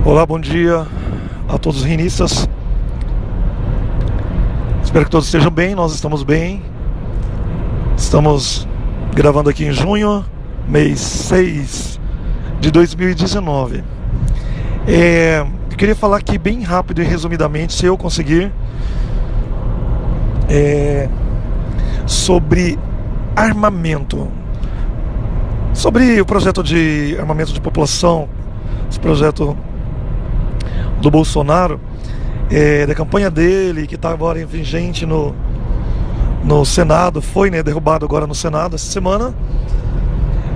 Olá, bom dia a todos os reinistas. Espero que todos estejam bem, nós estamos bem. Estamos gravando aqui em junho, mês 6 de 2019. Eu queria falar aqui bem rápido e resumidamente, se eu conseguir, sobre armamento. Sobre o projeto de armamento de população, esse projeto do Bolsonaro, da campanha dele, que está agora vigente no Senado, foi derrubado agora no Senado essa semana,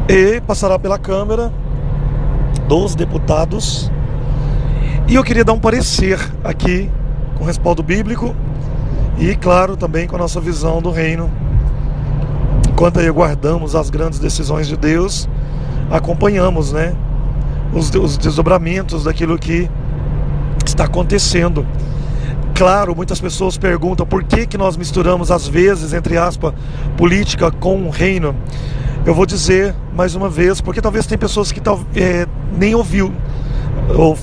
e passará pela Câmara dos Deputados. E eu queria dar um parecer aqui, com respaldo bíblico, e claro, também com a nossa visão do reino. Enquanto aí aguardamos as grandes decisões de Deus, acompanhamos os desdobramentos daquilo que está acontecendo. Claro, muitas pessoas perguntam por que nós misturamos, às vezes, entre aspas, política com o reino. Eu vou dizer mais uma vez, porque talvez tem pessoas que nem ouviu ou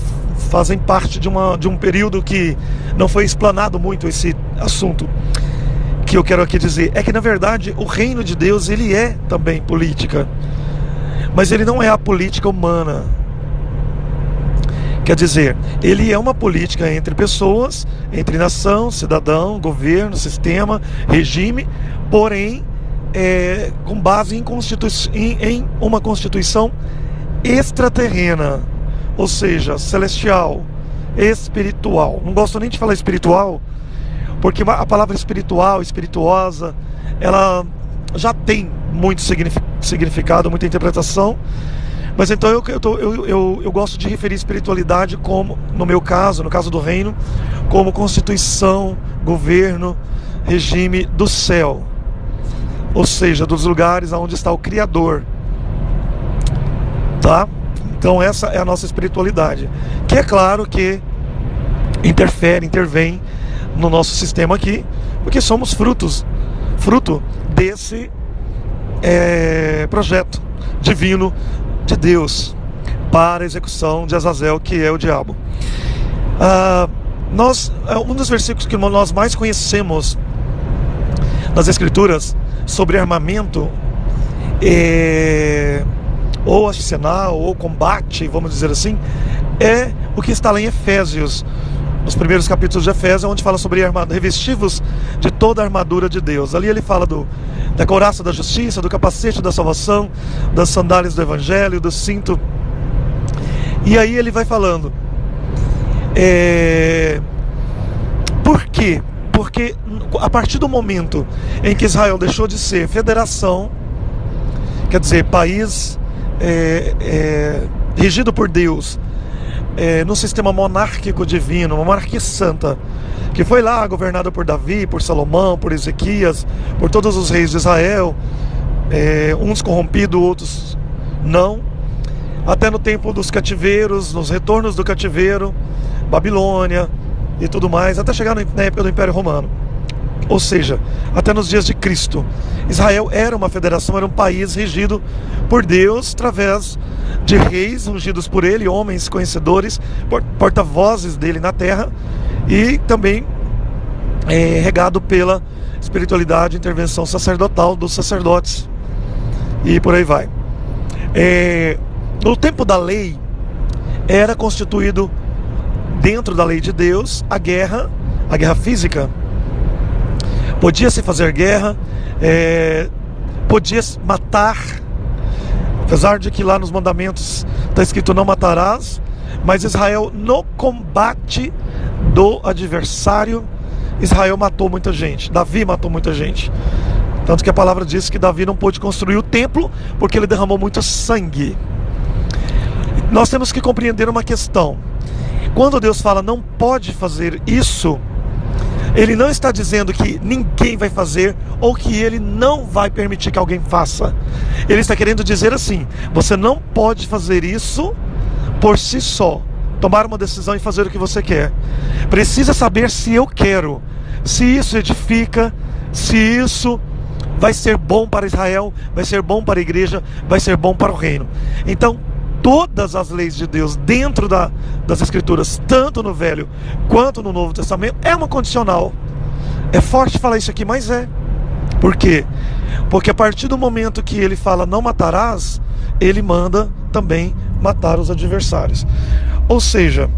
fazem parte de um período que não foi explanado muito esse assunto. Que eu quero aqui dizer é que, na verdade, o reino de Deus, ele é também política, mas ele não é a política humana. Quer dizer, ele é uma política entre pessoas, entre nação, cidadão, governo, sistema, regime, porém com base em uma constituição extraterrena, ou seja, celestial, espiritual. Não gosto nem de falar espiritual, porque a palavra espiritual, espirituosa, ela já tem muito significado, muita interpretação. Mas então eu gosto de referir espiritualidade como, no meu caso, no caso do reino, como constituição, governo, regime do céu. Ou seja, dos lugares onde está o Criador. Tá? Então essa é a nossa espiritualidade. Que é claro que intervém no nosso sistema aqui, porque somos fruto desse projeto divino de Deus para a execução de Azazel, que é o diabo. Um dos versículos que nós mais conhecemos nas Escrituras sobre armamento, ou arsenal, ou combate, vamos dizer assim, é o que está lá em Efésios, nos primeiros capítulos de Efésios, onde fala sobre revestivos de toda a armadura de Deus. Ali ele fala da couraça da justiça, do capacete da salvação, das sandálias do evangelho, do cinto. E aí ele vai falando. Por quê? Porque a partir do momento em que Israel deixou de ser federação, quer dizer, país regido por Deus, no sistema monárquico divino, uma monarquia santa, que foi lá governada por Davi, por Salomão, por Ezequias, por todos os reis de Israel, uns corrompidos, outros não, até no tempo dos cativeiros, nos retornos do cativeiro, Babilônia e tudo mais, até chegar na época do Império Romano. Ou seja, até nos dias de Cristo, Israel era uma federação, era um país regido por Deus através de reis ungidos por ele, homens conhecedores, porta-vozes dele na terra, e também regado pela espiritualidade, intervenção sacerdotal dos sacerdotes, e por aí vai. No tempo da lei, era constituído dentro da lei de Deus a guerra física. Podia-se fazer guerra, podia-se matar, apesar de que lá nos mandamentos está escrito não matarás, mas Israel, no combate do adversário, Israel matou muita gente, Davi matou muita gente. Tanto que a palavra diz que Davi não pôde construir o templo porque ele derramou muito sangue. Nós temos que compreender uma questão. Quando Deus fala não pode fazer isso, Ele não está dizendo que ninguém vai fazer ou que Ele não vai permitir que alguém faça. Ele está querendo dizer assim: você não pode fazer isso por si só, tomar uma decisão e fazer o que você quer. Precisa saber se eu quero, se isso edifica, se isso vai ser bom para Israel, vai ser bom para a igreja, vai ser bom para o reino. Então, todas as leis de Deus dentro das Escrituras, tanto no Velho quanto no Novo Testamento, é uma condicional. É forte falar isso aqui, mas é. Por quê? Porque a partir do momento que ele fala não matarás, ele manda também matar os adversários. Ou seja,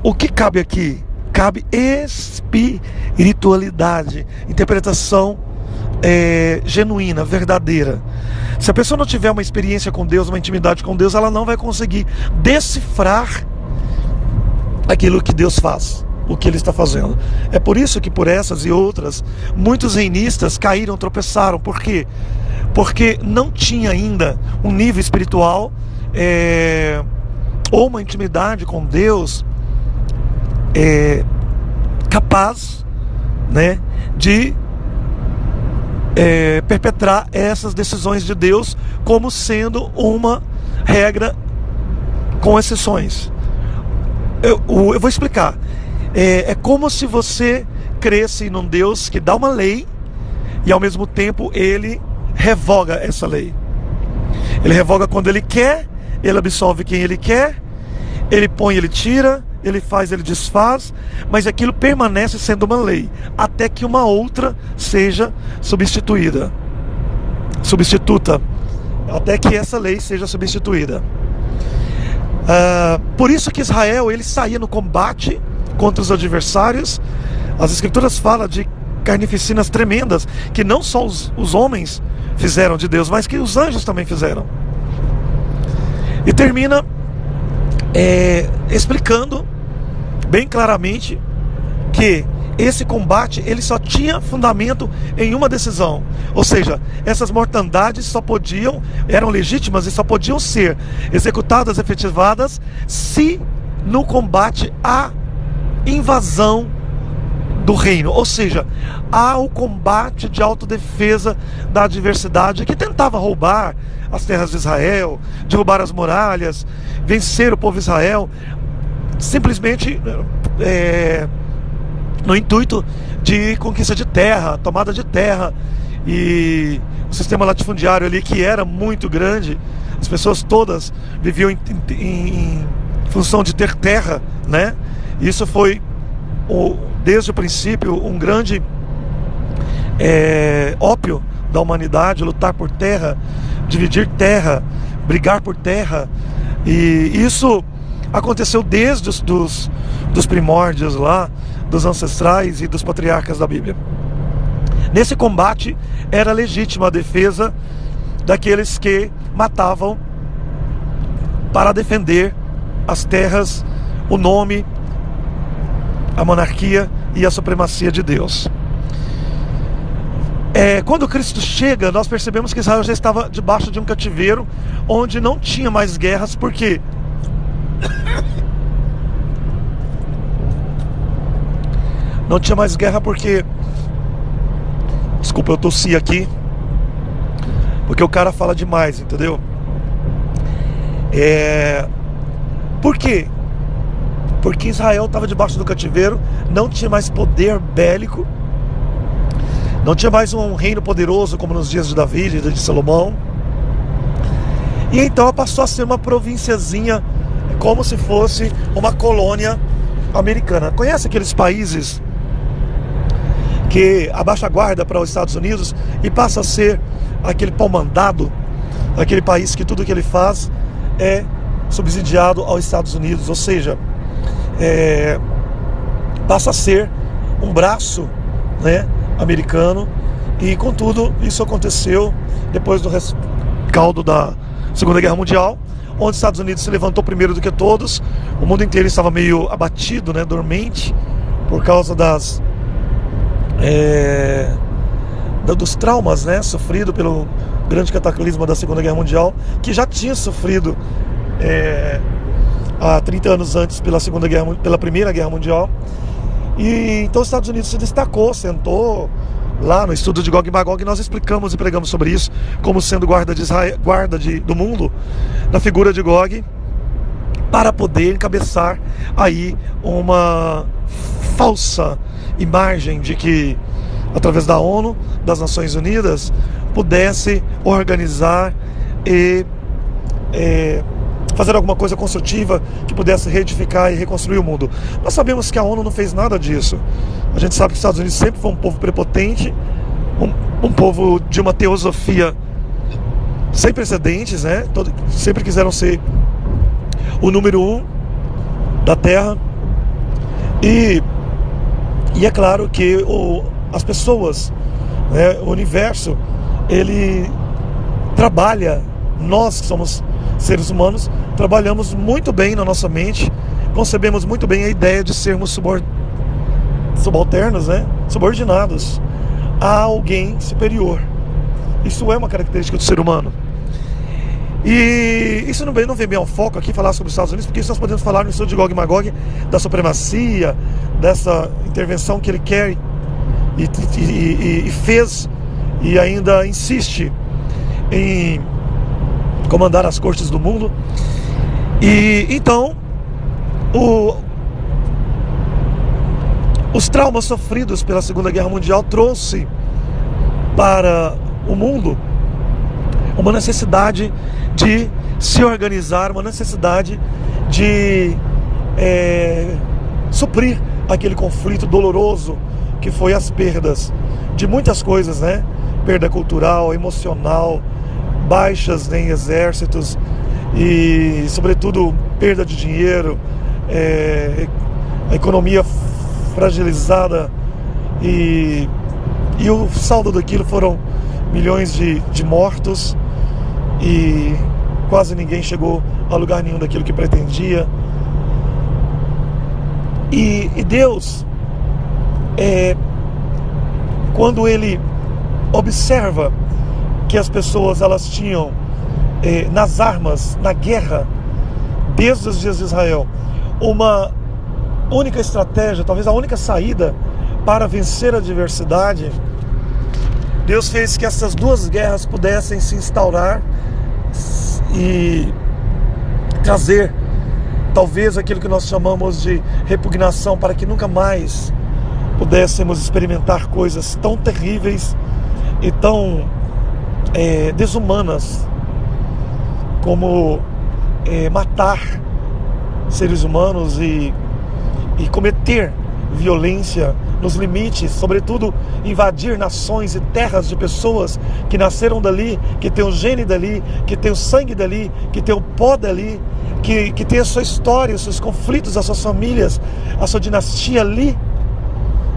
o que cabe aqui? Cabe espiritualidade, interpretação genuína, verdadeira. Se a pessoa não tiver uma experiência com Deus, uma intimidade com Deus, ela não vai conseguir decifrar aquilo que Deus faz, o que Ele está fazendo. É por isso que por essas e outras, muitos reinistas caíram, tropeçaram. Por quê? Porque não tinha ainda um nível espiritual ou uma intimidade com Deus capaz, né, de perpetrar essas decisões de Deus como sendo uma regra com exceções. Eu vou explicar. É como se você cresce num Deus que dá uma lei e ao mesmo tempo ele revoga essa lei. Ele revoga quando ele quer, ele absolve quem ele quer, ele põe, ele tira, ele faz, ele desfaz, mas aquilo permanece sendo uma lei, até que uma outra seja substituta, até que essa lei seja substituída. Por isso que Israel, ele saía no combate contra os adversários. As Escrituras falam de carnificinas tremendas, que não só os homens fizeram de Deus, mas que os anjos também fizeram. E termina explicando bem claramente que esse combate ele só tinha fundamento em uma decisão. Ou seja, essas mortandades eram legítimas e só podiam ser executadas, efetivadas, se no combate há invasão do reino. Ou seja, há o combate de autodefesa da adversidade que tentava roubar as terras de Israel, derrubar as muralhas, vencer o povo de Israel, simplesmente no intuito de conquista de terra, tomada de terra. E o sistema latifundiário ali, que era muito grande, as pessoas todas viviam em função de ter terra, né? Isso foi desde o princípio um grande ópio da humanidade, lutar por terra, dividir terra, brigar por terra. E isso aconteceu desde dos primórdios lá, dos ancestrais e dos patriarcas da Bíblia. Nesse combate era legítima a defesa daqueles que matavam para defender as terras, o nome, a monarquia e a supremacia de Deus. Quando Cristo chega, nós percebemos que Israel já estava debaixo de um cativeiro onde não tinha mais guerras. Por quê? Não tinha mais guerra porque... Desculpa, eu tossi aqui, porque o cara fala demais, entendeu? Por quê? Porque Israel estava debaixo do cativeiro, não tinha mais poder bélico, não tinha mais um reino poderoso como nos dias de Davi e de Salomão. E então ela passou a ser uma provinciazinha, como se fosse uma colônia americana. Conhece aqueles países que abaixa a guarda para os Estados Unidos e passa a ser aquele pau-mandado, aquele país que tudo que ele faz é subsidiado aos Estados Unidos, ou seja, passa a ser um braço, né, americano. E contudo, isso aconteceu depois do rescaldo da Segunda Guerra Mundial, onde os Estados Unidos se levantou primeiro do que todos. O mundo inteiro estava meio abatido, né, dormente, por causa dos traumas, né, sofrido pelo grande cataclisma da Segunda Guerra Mundial, que já tinha sofrido há 30 anos antes pela Primeira Guerra Mundial. E então os Estados Unidos se destacou, sentou lá no estudo de Gog e Magog, e nós explicamos e pregamos sobre isso, como sendo guarda do mundo, na figura de Gog, para poder encabeçar aí uma falsa imagem de que, através da ONU, das Nações Unidas, pudesse organizar e fazer alguma coisa construtiva que pudesse reedificar e reconstruir o mundo. Nós sabemos que a ONU não fez nada disso. A gente sabe que os Estados Unidos sempre foi um povo prepotente, um povo de uma teosofia sem precedentes, né? Sempre quiseram ser o número 1 da Terra. E é claro que as pessoas, né, o universo, ele trabalha, nós que somos seres humanos, trabalhamos muito bem na nossa mente, concebemos muito bem a ideia de sermos subalternos, né, subordinados a alguém superior. Isso é uma característica do ser humano. E isso não vem bem ao foco aqui falar sobre os Estados Unidos, porque isso nós podemos falar no estudo de Gog e Magog, da supremacia, dessa intervenção que ele quer e fez e ainda insiste em comandar as cortes do mundo. E então os traumas sofridos pela Segunda Guerra Mundial trouxe para o mundo uma necessidade de se organizar, uma necessidade de suprir aquele conflito doloroso que foi as perdas de muitas coisas, né? Perda cultural, emocional, baixas em exércitos e, sobretudo, perda de dinheiro, a economia fragilizada e o saldo daquilo foram milhões de mortos e quase ninguém chegou a lugar nenhum daquilo que pretendia. E Deus, quando Ele observa que as pessoas elas tinham nas armas, na guerra, desde os dias de Israel, uma única estratégia, talvez a única saída para vencer a adversidade, Deus fez que essas duas guerras pudessem se instaurar e trazer talvez aquilo que nós chamamos de repugnação, para que nunca mais pudéssemos experimentar coisas tão terríveis e tão desumanas como matar seres humanos e cometer violência nos limites, sobretudo invadir nações e terras de pessoas que nasceram dali, que tem o gene dali, que tem o sangue dali, que tem o pó dali, que tem a sua história, os seus conflitos, as suas famílias, a sua dinastia ali.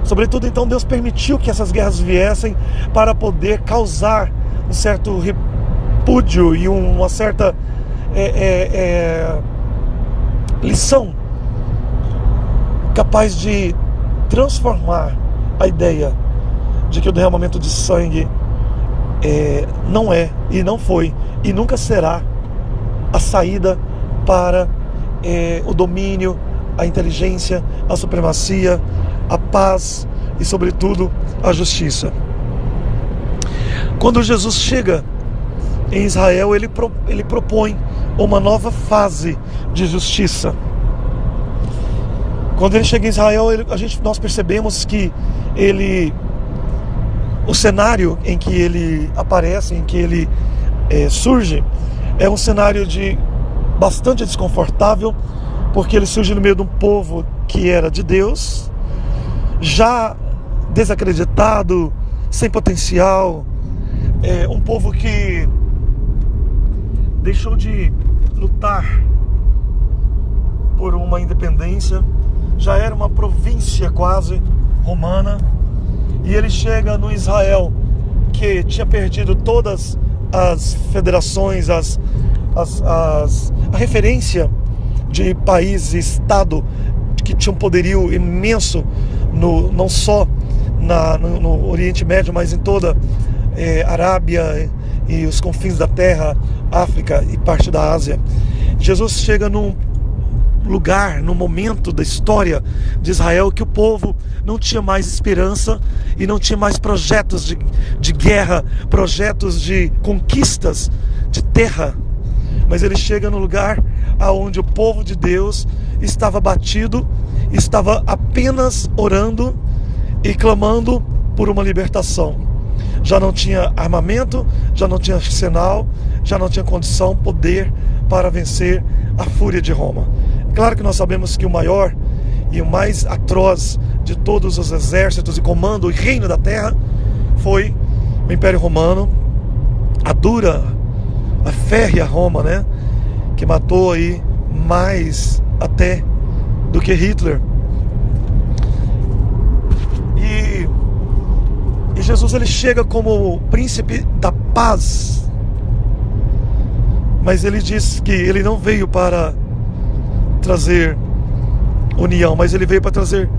Sobretudo, então, Deus permitiu que essas guerras viessem para poder causar um certo repúdio e uma certa lição capaz de transformar a ideia de que o derramamento de sangue não é e não foi e nunca será a saída para o domínio, a inteligência, a supremacia, a paz e, sobretudo, a justiça. Quando Jesus chega em Israel, ele propõe uma nova fase de justiça. Quando ele chega em Israel, nós percebemos que o cenário em que ele aparece, em que ele surge, é um cenário bastante desconfortável, porque ele surge no meio de um povo que era de Deus, já desacreditado, sem potencial, um povo que deixou de lutar por uma independência, já era uma província quase romana, e ele chega no Israel que tinha perdido todas as federações, a referência de país e estado que tinha um poderio imenso, não só no Oriente Médio, mas em toda Arábia e os confins da terra, África e parte da Ásia. Jesus chega num lugar, num momento da história de Israel que o povo não tinha mais esperança e não tinha mais projetos de guerra, projetos de conquistas de terra, mas ele chega no lugar onde o povo de Deus estava abatido, estava apenas orando e clamando por uma libertação. Já não tinha armamento, já não tinha arsenal, já não tinha condição, poder para vencer a fúria de Roma. Claro que nós sabemos que o maior e o mais atroz de todos os exércitos e comando e reino da terra foi o Império Romano, a férrea Roma, né? Que matou aí mais até do que Hitler. E Jesus, ele chega como príncipe da paz, mas ele diz que ele não veio para trazer união, mas ele veio para trazer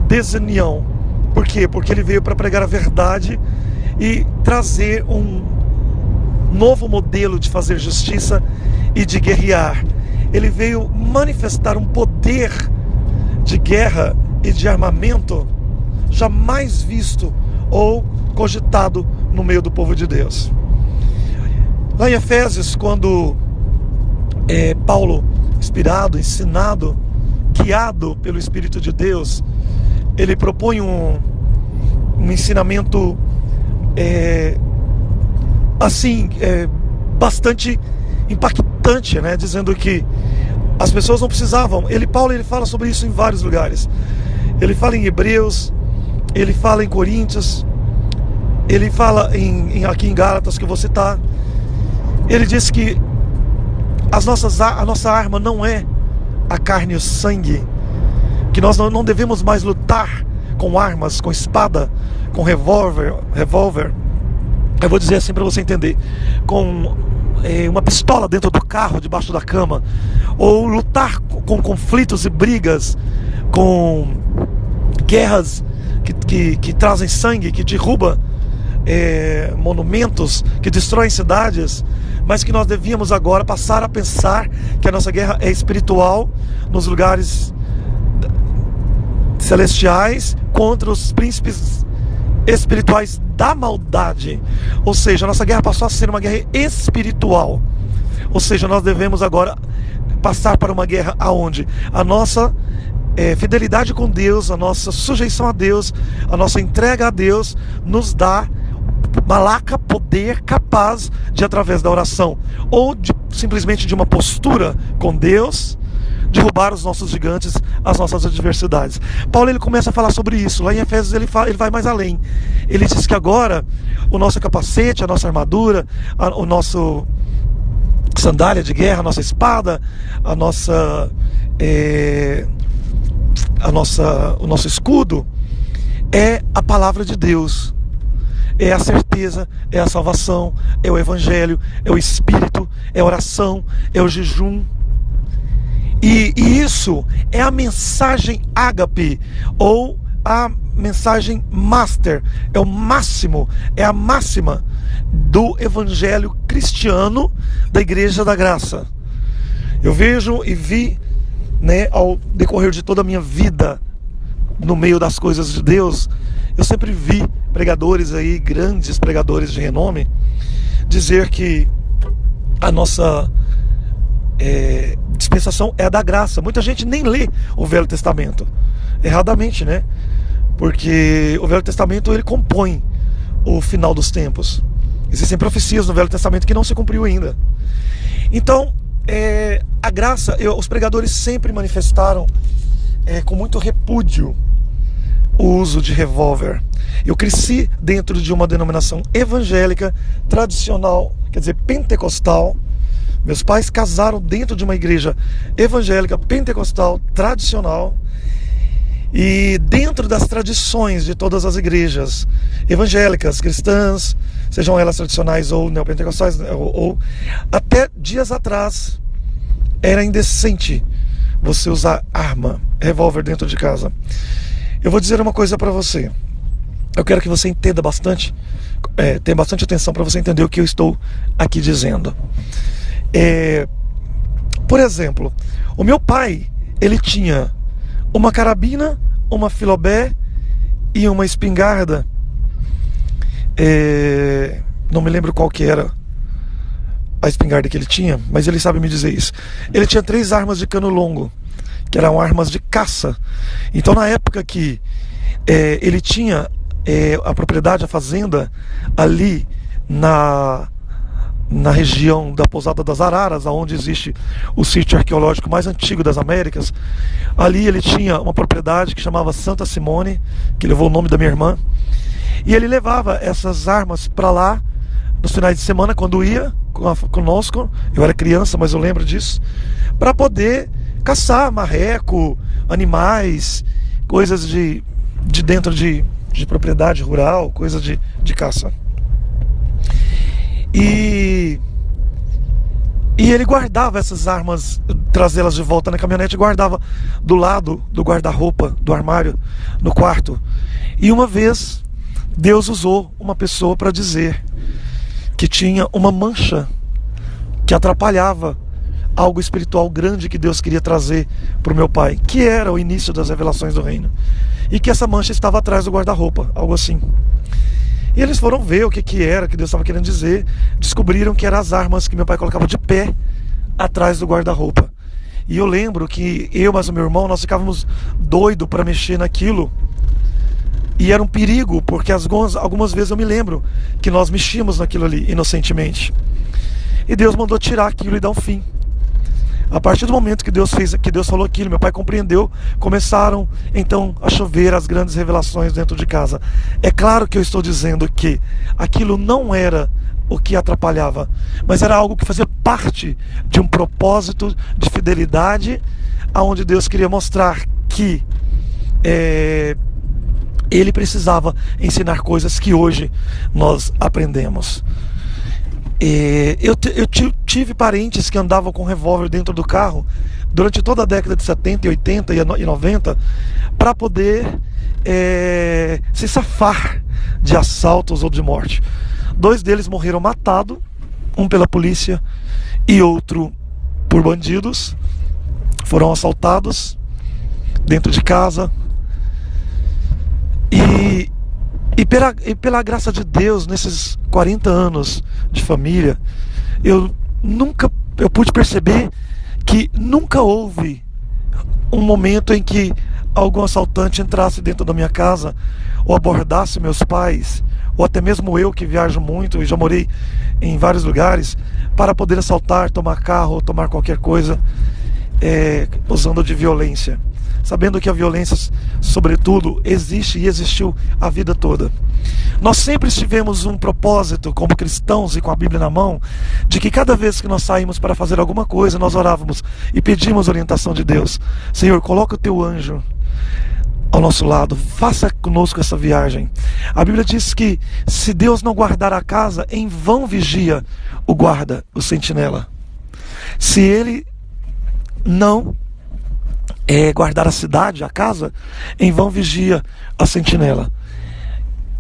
desunião. Por quê? Porque ele veio para pregar a verdade e trazer um novo modelo de fazer justiça e de guerrear. Ele veio manifestar um poder de guerra e de armamento jamais visto ou cogitado no meio do povo de Deus. Lá em Efésios, quando Paulo, inspirado, ensinado, guiado pelo Espírito de Deus, ele propõe um ensinamento bastante impactante, né? Dizendo que as pessoas não precisavam. Paulo fala sobre isso em vários lugares. Ele fala em Hebreus, ele fala em Coríntios, ele fala aqui em Gálatas, que eu vou citar. Ele diz que a nossa arma não é a carne e o sangue, que nós não devemos mais lutar com armas, com espada, com revólver. Eu vou dizer assim para você entender, com uma pistola dentro do carro, debaixo da cama, ou lutar com conflitos e brigas, com guerras que trazem sangue, que derruba monumentos, que destroem cidades, mas que nós devíamos agora passar a pensar que a nossa guerra é espiritual, nos lugares celestiais, contra os príncipes espirituais da maldade. Ou seja, a nossa guerra passou a ser uma guerra espiritual. Ou seja, nós devemos agora passar para uma guerra aonde a nossa fidelidade com Deus, a nossa sujeição a Deus, a nossa entrega a Deus nos dá malaca, poder capaz de, através da oração ou simplesmente de uma postura com Deus, derrubar os nossos gigantes, as nossas adversidades. Paulo, ele começa a falar sobre isso. Lá em Efésios ele vai mais além. Ele diz que agora o nosso capacete, a nossa armadura, o nosso sandália de guerra, a nossa espada, o nosso escudo é a palavra de Deus. É a certeza, é a salvação, é o evangelho, é o espírito, é a oração, é o jejum. E isso é a mensagem ágape, ou a mensagem master, é o máximo, é a máxima do evangelho cristiano da Igreja da Graça. Eu vejo e vi, né, ao decorrer de toda a minha vida no meio das coisas de Deus, eu sempre vi pregadores aí, grandes pregadores de renome, dizer que a nossa dispensação é a da graça. Muita gente nem lê o Velho Testamento, erradamente, né? Porque o Velho Testamento, ele compõe o final dos tempos. Existem profecias no Velho Testamento que não se cumpriu ainda. Então, a graça, os pregadores sempre manifestaram com muito repúdio o uso de revólver. Eu cresci dentro de uma denominação evangélica tradicional, quer dizer, pentecostal. Meus pais casaram dentro de uma igreja evangélica, pentecostal, tradicional. E dentro das tradições de todas as igrejas evangélicas, cristãs, sejam elas tradicionais ou neopentecostais, ou até dias atrás era indecente você usar arma, revólver dentro de casa. Eu vou dizer uma coisa para você. Eu quero que você entenda bastante, tenha bastante atenção para você entender o que eu estou aqui dizendo. Por exemplo, o meu pai, ele tinha uma carabina, uma filobé e uma espingarda. Não me lembro qual que era a espingarda que ele tinha, mas ele sabe me dizer isso. Ele tinha 3 armas de cano longo, que eram armas de caça. Então, na época que ele tinha a propriedade, a fazenda ali na região da Pousada das Araras, onde existe o sítio arqueológico mais antigo das Américas. Ali ele tinha uma propriedade que chamava Santa Simone, que levou o nome da minha irmã, e ele levava essas armas para lá nos finais de semana, quando ia conosco. Eu era criança, mas eu lembro disso, para poder caçar marreco, animais, coisas de dentro de propriedade rural, coisas de caça. E ele guardava essas armas, trazê-las de volta na caminhonete, guardava do lado do guarda-roupa, do armário, no quarto. E uma vez, Deus usou uma pessoa para dizer que tinha uma mancha que atrapalhava algo espiritual grande que Deus queria trazer para o meu pai, que era o início das revelações do reino. E que essa mancha estava atrás do guarda-roupa, algo assim. E eles foram ver o que era, que Deus estava querendo dizer. Descobriram que eram as armas que meu pai colocava de pé atrás do guarda-roupa. E eu lembro que eu, mas o meu irmão, nós ficávamos doidos para mexer naquilo. E era um perigo, porque algumas vezes eu me lembro que nós mexíamos naquilo ali, inocentemente. E Deus mandou tirar aquilo e dar um fim. A partir do momento que Deus falou aquilo, meu pai compreendeu, começaram então a chover as grandes revelações dentro de casa. É claro que eu estou dizendo que aquilo não era o que atrapalhava, mas era algo que fazia parte de um propósito de fidelidade, aonde Deus queria mostrar que Ele precisava ensinar coisas que hoje nós aprendemos. Eu tive parentes que andavam com revólver dentro do carro durante toda a década de 70, 80 e 90 para poder se safar de assaltos ou de morte. 2 deles morreram matados, um pela polícia e outro por bandidos. Foram assaltados dentro de casa. E pela graça de Deus, nesses 40 anos de família, eu pude perceber que nunca houve um momento em que algum assaltante entrasse dentro da minha casa ou abordasse meus pais, ou até mesmo eu, que viajo muito e já morei em vários lugares, para poder assaltar, tomar carro ou tomar qualquer coisa usando de violência, sabendo que a violência, sobretudo, existe e existiu a vida toda. Nós sempre tivemos um propósito como cristãos e com a Bíblia na mão, de que cada vez que nós saímos para fazer alguma coisa, nós orávamos e pedimos orientação de Deus. Senhor, coloca o teu anjo ao nosso lado, faça conosco essa viagem. A Bíblia diz que se Deus não guardar a casa, em vão vigia o guarda, o sentinela. Se Ele não guardar a cidade, a casa, em vão vigia a sentinela.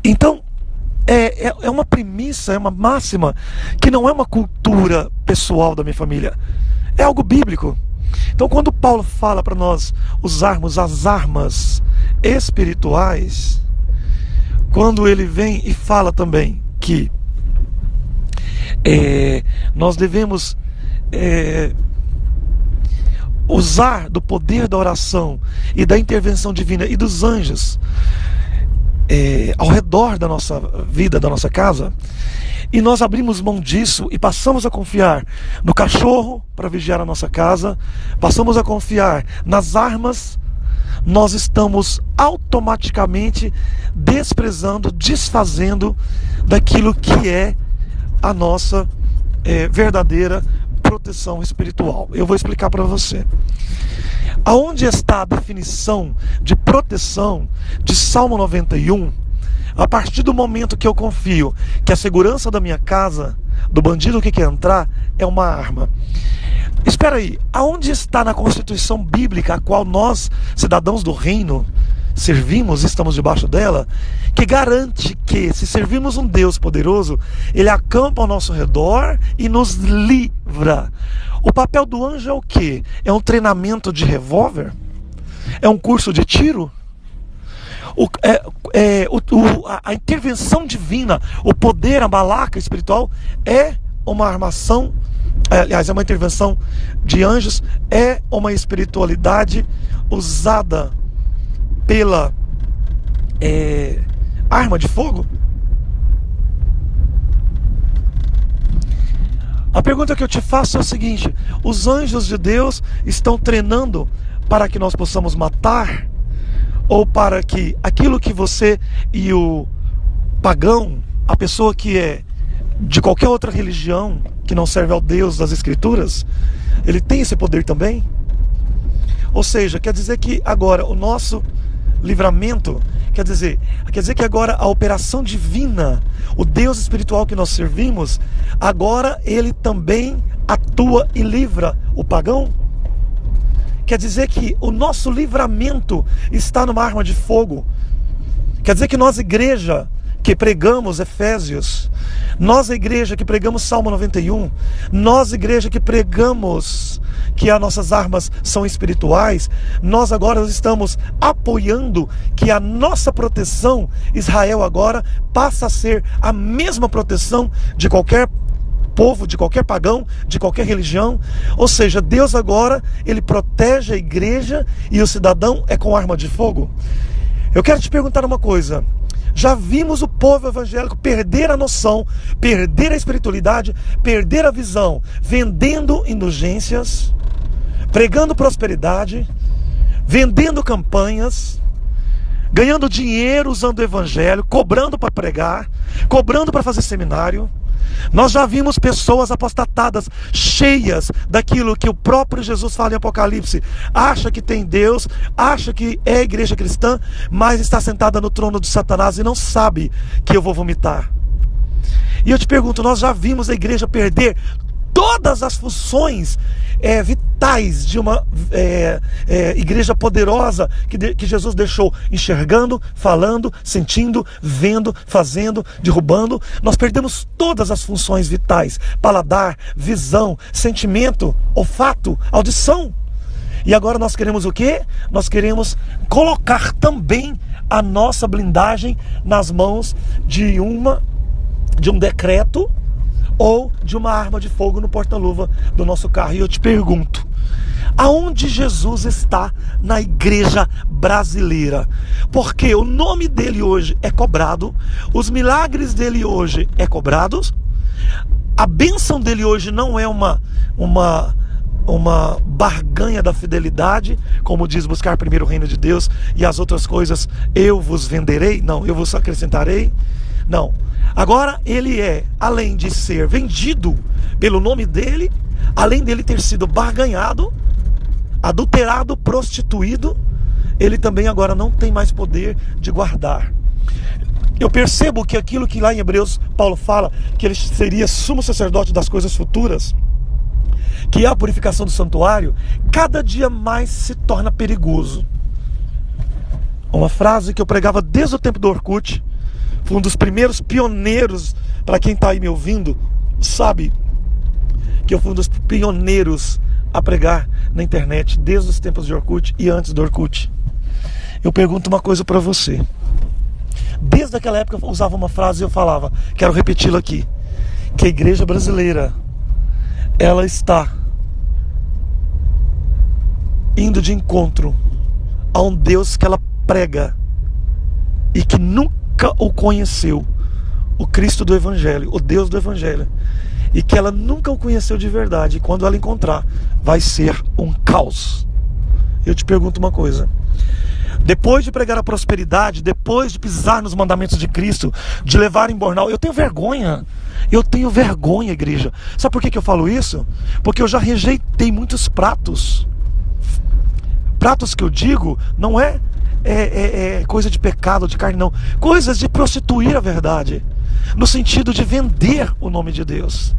Então, é uma premissa, é uma máxima, que não é uma cultura pessoal da minha família, é algo bíblico. Então, quando Paulo fala para nós usarmos as armas espirituais, quando ele vem e fala também que nós devemos usar do poder da oração e da intervenção divina e dos anjos ao redor da nossa vida, da nossa casa, e nós abrimos mão disso e passamos a confiar no cachorro para vigiar a nossa casa, passamos a confiar nas armas, nós estamos automaticamente desprezando, desfazendo daquilo que é a nossa verdadeira proteção espiritual. Eu vou explicar para você. Aonde está a definição de proteção de Salmo 91? A partir do momento que eu confio que a segurança da minha casa, do bandido que quer entrar, é uma arma. Espera aí, aonde está na Constituição Bíblica, a qual nós, cidadãos do reino, servimos e estamos debaixo dela, que garante que, se servimos um Deus poderoso, Ele acampa ao nosso redor e nos livra? O papel do anjo é o quê? É um treinamento de revólver? É um curso de tiro? A intervenção divina, o poder, a malaca espiritual, é uma armação, aliás, é uma intervenção de anjos, é uma espiritualidade usada pela arma de fogo? A pergunta que eu te faço é o seguinte: os anjos de Deus estão treinando para que nós possamos matar? Ou para que aquilo que você e o pagão, a pessoa que é de qualquer outra religião, que não serve ao Deus das Escrituras, ele tem esse poder também? Ou seja, quer dizer que agora o nosso livramento, quer dizer que agora a operação divina, o Deus espiritual que nós servimos, agora ele também atua e livra o pagão? Quer dizer que o nosso livramento está numa arma de fogo? Quer dizer que nós, igreja que pregamos Efésios, nós, a igreja que pregamos Salmo 91, nós, igreja que pregamos que as nossas armas são espirituais, nós agora estamos apoiando que a nossa proteção, Israel agora passa a ser a mesma proteção de qualquer povo, de qualquer pagão, de qualquer religião. Ou seja, Deus agora, ele protege a igreja e o cidadão é com arma de fogo. Eu quero te perguntar uma coisa: já vimos o povo evangélico perder a noção, perder a espiritualidade, perder a visão, vendendo indulgências, pregando prosperidade, vendendo campanhas, ganhando dinheiro usando o evangelho, cobrando para pregar, cobrando para fazer seminário. Nós já vimos pessoas apostatadas, cheias daquilo que o próprio Jesus fala em Apocalipse. Acha que tem Deus, acha que é a igreja cristã, mas está sentada no trono de Satanás e não sabe que eu vou vomitar. E eu te pergunto, nós já vimos a igreja perder todas as funções vitais de uma igreja poderosa que Jesus deixou, enxergando, falando, sentindo, vendo, fazendo, derrubando. Nós perdemos todas as funções vitais: paladar, visão, sentimento, olfato, audição. E agora nós queremos o quê? Nós queremos colocar também a nossa blindagem nas mãos de um decreto ou de uma arma de fogo no porta-luva do nosso carro. E eu te pergunto, aonde Jesus está na igreja brasileira? Porque o nome dele hoje é cobrado, os milagres dele hoje é cobrados, a bênção dele hoje não é uma barganha da fidelidade, como diz: buscar primeiro o reino de Deus e as outras coisas eu vos venderei. Não, eu vos acrescentarei. Não. Agora ele é, além de ser vendido pelo nome dele, além dele ter sido barganhado, adulterado, prostituído, ele também agora não tem mais poder de guardar. Eu percebo que aquilo que lá em Hebreus Paulo fala, que ele seria sumo sacerdote das coisas futuras, que é a purificação do santuário, cada dia mais se torna perigoso. Uma frase que eu pregava desde o tempo do Orkut. Fui um dos primeiros pioneiros, para quem está aí me ouvindo, sabe que eu fui um dos pioneiros a pregar na internet, desde os tempos de Orkut e antes do Orkut. Eu pergunto uma coisa para você. Desde aquela época eu usava uma frase e eu falava, quero repeti-la aqui, que a igreja brasileira, ela está indo de encontro a um Deus que ela prega e que nunca o conheceu, o Cristo do Evangelho, o Deus do Evangelho, e que ela nunca o conheceu de verdade. E quando ela encontrar, vai ser um caos. Eu te pergunto uma coisa: depois de pregar a prosperidade, depois de pisar nos mandamentos de Cristo, de levar em burnout, eu tenho vergonha, igreja. Sabe por que eu falo isso? Porque eu já rejeitei muitos pratos. Pratos que eu digo não é coisa de pecado, de carne, não. Coisas de prostituir a verdade, no sentido de vender o nome de Deus.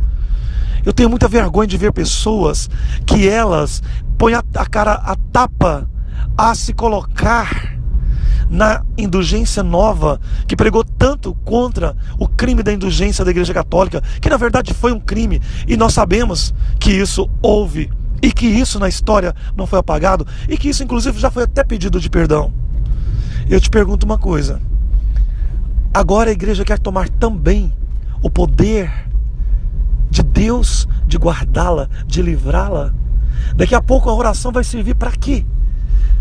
Eu tenho muita vergonha de ver pessoas que elas põem a cara a tapa a se colocar na indulgência nova, que pregou tanto contra o crime da indulgência da Igreja Católica, que na verdade foi um crime, e nós sabemos que isso houve, e que isso na história não foi apagado, e que isso inclusive já foi até pedido de perdão. Eu te pergunto uma coisa: agora a igreja quer tomar também o poder de Deus, de guardá-la, de livrá-la? Daqui a pouco a oração vai servir para quê?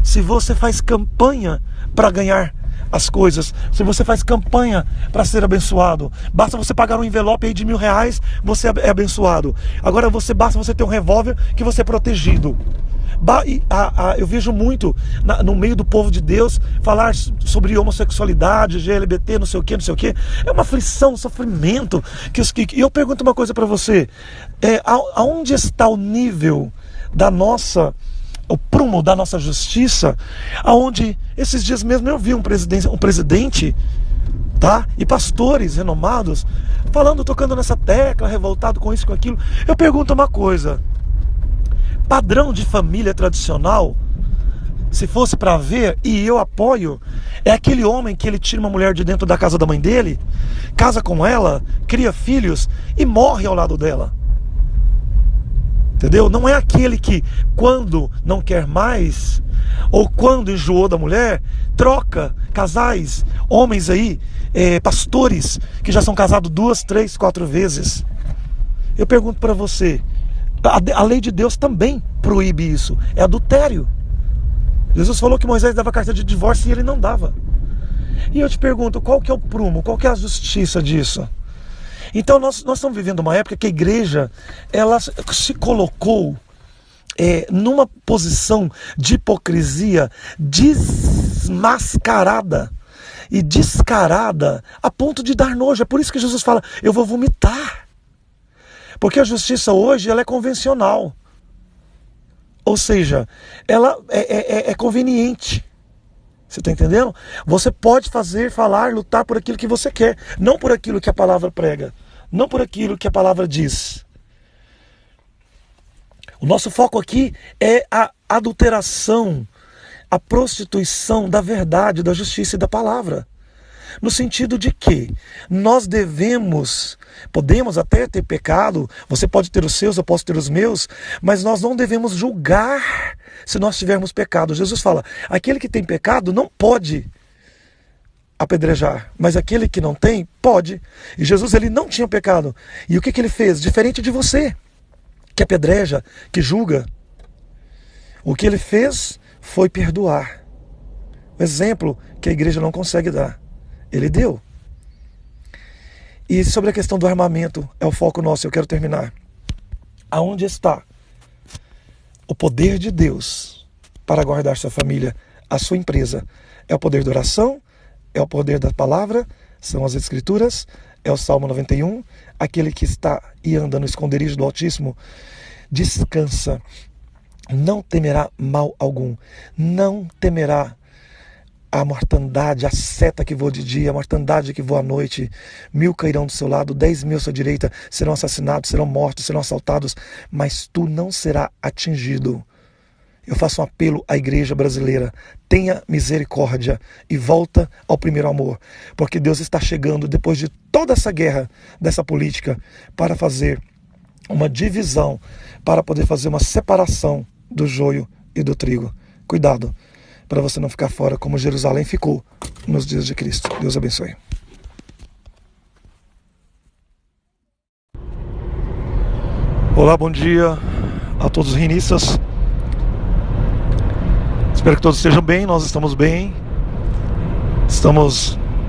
Se você faz campanha para ganhar as coisas. Se você faz campanha para ser abençoado, basta você pagar um envelope aí de R$1.000, você é abençoado. Agora basta você ter um revólver que você é protegido. Eu vejo muito no meio do povo de Deus falar sobre homossexualidade, GLBT, não sei o que, não sei o que. É uma aflição, um sofrimento. E eu pergunto uma coisa para você: aonde está o nível o prumo da nossa justiça, aonde esses dias mesmo eu vi um presidente, tá? E pastores renomados tocando nessa tecla, revoltado com isso, com aquilo. Eu pergunto uma coisa: padrão de família tradicional, se fosse para ver, e eu apoio, é aquele homem que ele tira uma mulher de dentro da casa da mãe dele, casa com ela, cria filhos e morre ao lado dela. Entendeu? Não é aquele que, quando não quer mais, ou quando enjoou da mulher, troca casais, homens aí, pastores, que já são casados 2, 3, 4 vezes. Eu pergunto para você, a lei de Deus também proíbe isso. É adultério. Jesus falou que Moisés dava carta de divórcio e ele não dava. E eu te pergunto, qual que é o prumo? Qual que é a justiça disso? Então nós estamos vivendo uma época que a igreja ela se colocou numa posição de hipocrisia desmascarada e descarada a ponto de dar nojo. É por isso que Jesus fala, eu vou vomitar. Porque a justiça hoje ela é convencional. Ou seja, ela é conveniente. Você está entendendo? Você pode falar, lutar por aquilo que você quer. Não por aquilo que a palavra prega. Não por aquilo que a palavra diz. O nosso foco aqui é a adulteração, a prostituição da verdade, da justiça e da palavra. No sentido de que nós podemos até ter pecado, você pode ter os seus, eu posso ter os meus, mas nós não devemos julgar se nós tivermos pecado. Jesus fala, aquele que tem pecado não pode apedrejar, mas aquele que não tem, pode. E Jesus, ele não tinha pecado. E o que ele fez? Diferente de você, que apedreja, que julga. O que ele fez foi perdoar. O exemplo que a igreja não consegue dar. Ele deu. E sobre a questão do armamento, é o foco nosso, eu quero terminar. Aonde está o poder de Deus para guardar sua família, a sua empresa? É o poder da oração, é o poder da palavra, são as escrituras, é o Salmo 91, aquele que está e anda no esconderijo do Altíssimo, descansa, não temerá mal algum, não temerá a mortandade, a seta que voa de dia, a mortandade que voa à noite. 1.000 cairão do seu lado, 10.000 à sua direita, serão assassinados, serão mortos, serão assaltados, mas tu não serás atingido. Eu faço um apelo à igreja brasileira, tenha misericórdia e volta ao primeiro amor, porque Deus está chegando depois de toda essa guerra, dessa política, para fazer uma divisão, para poder fazer uma separação do joio e do trigo. Cuidado, para você não ficar fora como Jerusalém ficou nos dias de Cristo. Deus abençoe. Olá, bom dia a todos os reinistas. Espero que todos estejam bem, nós estamos bem. Estamos